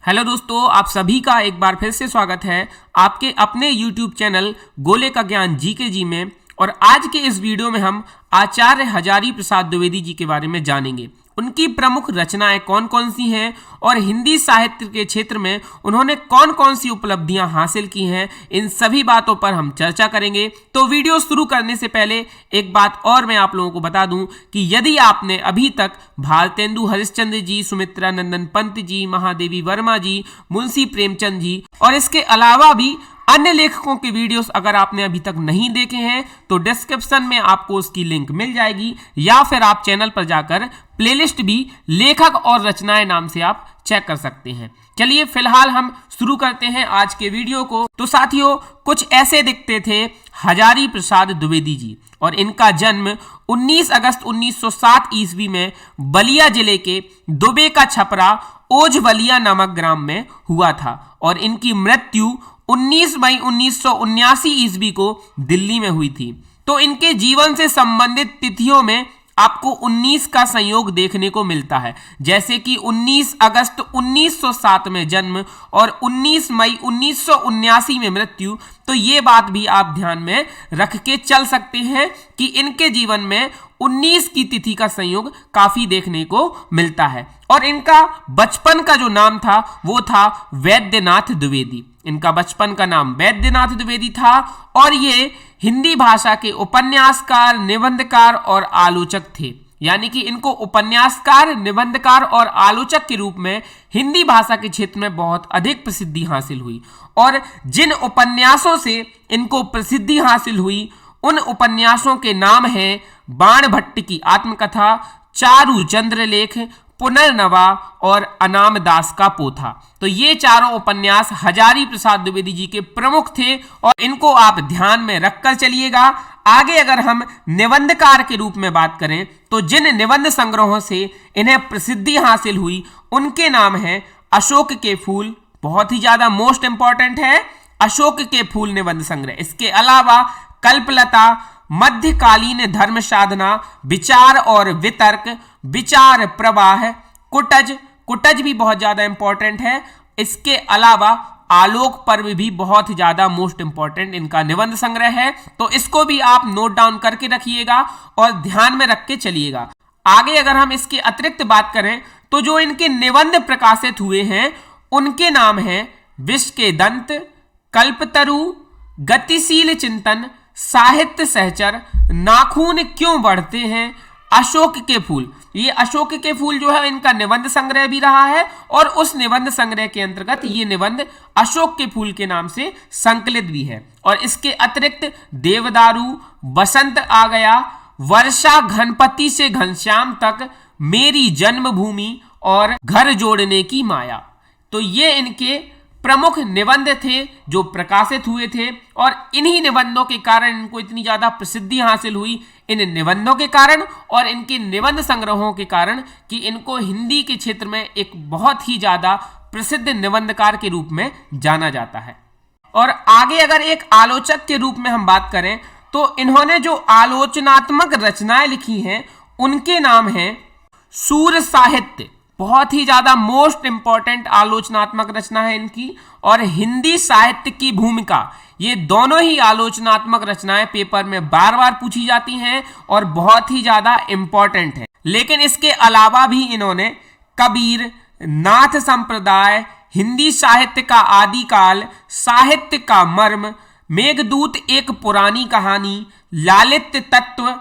Hello दोस्तों, आप सभी का एक बार फिर से स्वागत है आपके अपने YouTube चैनल गोले का ज्ञान जीके जी में। और आज के इस वीडियो में हम आचार्य हजारी प्रसाद द्विवेदी जी के बारे में जानेंगे। उनकी प्रमुख रचनाएं कौन कौन सी हैं और हिंदी साहित्य के क्षेत्र में उन्होंने कौन कौन सी उपलब्धियां हासिल की हैं, इन सभी बातों पर हम चर्चा करेंगे। तो वीडियो शुरू करने से पहले एक बात और मैं आप लोगों को बता दूं कि यदि आपने अभी तक भारतेंदु हरिश्चंद्र जी, सुमित्रा नंदन पंत जी, महादेवी वर्मा जी, मुंशी प्रेमचंद जी और इसके अलावा भी अन्य लेखकों के वीडियोस अगर आपने अभी तक नहीं देखे हैं तो डिस्क्रिप्शन में आपको उसकी लिंक मिल जाएगी, या फिर आप चैनल पर जाकर प्लेलिस्ट भी लेखक और रचनाएं नाम से आप चेक कर सकते हैं। चलिए फिलहाल हम शुरू करते हैं आज के वीडियो को। तो साथियों, कुछ ऐसे दिखते थे हजारी प्रसाद द्विवेदी जी, और इनका जन्म 19 अगस्त 1907 ईस्वी में बलिया जिले के दुबे का छपरा ओझवलिया नामक ग्राम में हुआ था, और इनकी मृत्यु 19 मई 1979 ईस्वी को दिल्ली में हुई थी। तो इनके जीवन से संबंधित तिथियों में आपको 19 का संयोग देखने को मिलता है, जैसे कि 19 अगस्त 1907 में जन्म और 19 मई 1979 में मृत्यु। तो ये बात भी आप ध्यान में रख के चल सकते हैं कि इनके जीवन में 19 की तिथि का संयोग काफी देखने को मिलता है। और इनका बचपन का जो नाम था वो था वैद्यनाथ द्विवेदी। इनका बचपन का नाम वैद्यनाथ द्विवेदी था, और ये हिंदी भाषा के उपन्यासकार, निबंधकार और आलोचक थे। यानी कि इनको उपन्यासकार, निबंधकार और आलोचक के रूप में हिंदी भाषा के क्षेत्र में बहुत अधिक प्रसिद्धि हासिल हुई। और जिन उपन्यासों से इनको प्रसिद्धि हासिल हुई उन उपन्यासों के नाम हैं बाण भट्ट की आत्मकथा, चारु चंद्रलेख, पुनर्नवा और अनाम दास का पोथा। तो ये चारों उपन्यास हजारी प्रसाद द्विवेदी जी के प्रमुख थे, और इनको आप ध्यान में रखकर चलिएगा। आगे अगर हम निबंधकार के रूप में बात करें तो जिन निबंध संग्रहों से इन्हें प्रसिद्धि हासिल हुई उनके नाम हैं अशोक के फूल, बहुत ही ज्यादा मोस्ट इंपॉर्टेंट है अशोक के फूल निबंध संग्रह। इसके अलावा कल्पलता, मध्यकालीन धर्म साधना, विचार और वितर्क, विचार प्रवाह, कुटज भी बहुत ज्यादा इंपॉर्टेंट है। इसके अलावा आलोक पर्व भी बहुत ज्यादा मोस्ट इंपॉर्टेंट इनका निबंध संग्रह है। तो इसको भी आप नोट डाउन करके रखिएगा और ध्यान में रख के चलिएगा। आगे अगर हम इसके अतिरिक्त बात करें तो जो इनके निबंध प्रकाशित हुए हैं उनके नाम हैं विष के दंत, कल्पतरु, गतिशील चिंतन, साहित्य सहचर, नाखून क्यों बढ़ते हैं, अशोक के फूल। ये अशोक के फूल जो है इनका निबंध संग्रह भी रहा है, और उस निबंध संग्रह के अंतर्गत ये निबंध अशोक के फूल के नाम से संकलित भी है। और इसके अतिरिक्त देवदारू, बसंत आ गया, वर्षा घनपति से घनश्याम तक, मेरी जन्मभूमि और घर जोड़ने की माया। तो ये इनके प्रमुख निबंध थे जो प्रकाशित हुए थे, और इन्हीं निबंधों के कारण इनको इतनी ज्यादा प्रसिद्धि हासिल हुई, इन निबंधों के कारण और इनके निबंध संग्रहों के कारण, कि इनको हिंदी के क्षेत्र में एक बहुत ही ज्यादा प्रसिद्ध निबंधकार के रूप में जाना जाता है। और आगे अगर एक आलोचक के रूप में हम बात करें तो इन्होंने जो आलोचनात्मक रचनाएं लिखी हैं उनके नाम हैं सूर साहित्य, बहुत ही ज्यादा मोस्ट इंपॉर्टेंट आलोचनात्मक रचना है इनकी, और हिंदी साहित्य की भूमिका। ये दोनों ही आलोचनात्मक रचनाएं पेपर में बार बार पूछी जाती हैं और बहुत ही ज्यादा इंपॉर्टेंट है। लेकिन इसके अलावा भी इन्होंने कबीर, नाथ संप्रदाय, हिंदी साहित्य का आदिकाल, साहित्य का मर्म, मेघदूत एक पुरानी कहानी, लालित्य तत्व,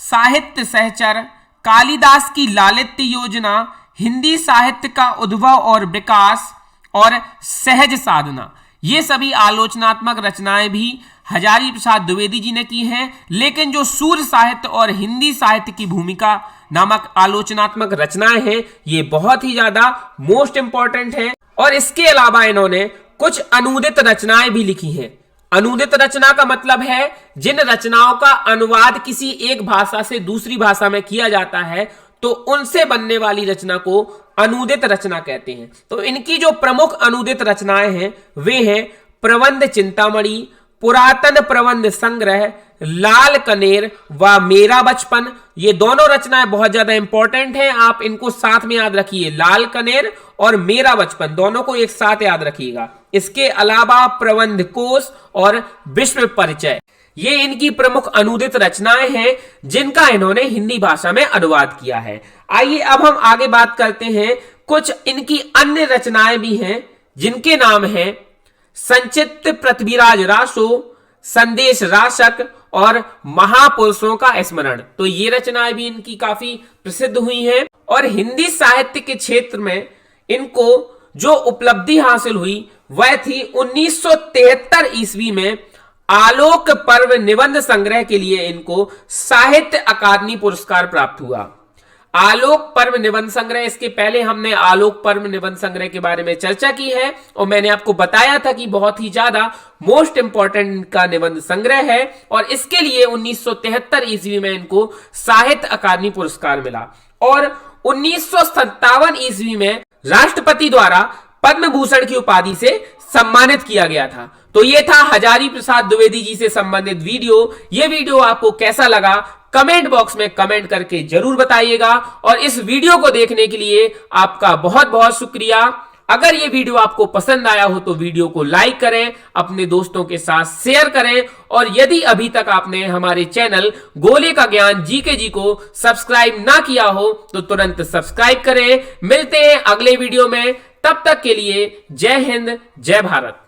साहित्य सहचर, कालिदास की लालित्य योजना, हिंदी साहित्य का उद्भव और विकास और सहज साधना, ये सभी आलोचनात्मक रचनाएं भी हजारी प्रसाद द्विवेदी जी ने की हैं। लेकिन जो सूर साहित्य और हिंदी साहित्य की भूमिका नामक आलोचनात्मक रचनाएं हैं ये बहुत ही ज्यादा मोस्ट इंपॉर्टेंट है। और इसके अलावा इन्होंने कुछ अनुदित रचनाएं भी लिखी हैं। अनुदित रचना का मतलब है जिन रचनाओं का अनुवाद किसी एक भाषा से दूसरी भाषा में किया जाता है तो उनसे बनने वाली रचना को अनुदित रचना कहते हैं। तो इनकी जो प्रमुख अनुदित रचनाएं हैं वे हैं प्रबंध चिंतामणि, पुरातन प्रबंध संग्रह, लाल कनेर व मेरा बचपन। ये दोनों रचनाएं बहुत ज्यादा इंपॉर्टेंट हैं, आप इनको साथ में याद रखिए। लाल कनेर और मेरा बचपन दोनों को एक साथ याद रखिएगा। इसके अलावा प्रबंध कोश और विश्व परिचय, ये इनकी प्रमुख अनुदित रचनाएं हैं जिनका इन्होंने हिंदी भाषा में अनुवाद किया है। आइए अब हम आगे बात करते हैं। कुछ इनकी अन्य रचनाएं भी हैं जिनके नाम हैं संचित पृथ्वीराज रासो, संदेश राशक और महापुरुषों का स्मरण। तो ये रचनाएं भी इनकी काफी प्रसिद्ध हुई हैं और हिंदी साहित्य के क्षेत्र में इनको जो उपलब्धि हासिल हुई वह थी 1973 ईस्वी में आलोक पर्व निबंध संग्रह के लिए इनको साहित्य अकादमी पुरस्कार प्राप्त हुआ। आलोक पर्व निबंध संग्रह, इसके पहले हमने आलोक पर्व निबंध संग्रह के बारे में चर्चा की है और मैंने आपको बताया था कि बहुत ही ज्यादा मोस्ट इंपॉर्टेंट का निबंध संग्रह है और इसके लिए 1973 ईस्वी में इनको साहित्य अकादमी पुरस्कार मिला और 1957 ईस्वी में राष्ट्रपति द्वारा पद्म भूषण की उपाधि से सम्मानित किया गया था। तो ये था हजारी प्रसाद द्विवेदी जी से संबंधित वीडियो। ये वीडियो आपको कैसा लगा कमेंट बॉक्स में कमेंट करके जरूर बताइएगा और इस वीडियो को देखने के लिए आपका बहुत बहुत शुक्रिया। अगर ये वीडियो आपको पसंद आया हो तो वीडियो को लाइक करें, अपने दोस्तों के साथ शेयर करें और यदि अभी तक आपने हमारे चैनल गोले का ज्ञान जीके जी को सब्सक्राइब ना किया हो तो तुरंत सब्सक्राइब करें। मिलते हैं अगले वीडियो में, तब तक के लिए जय हिंद, जय भारत।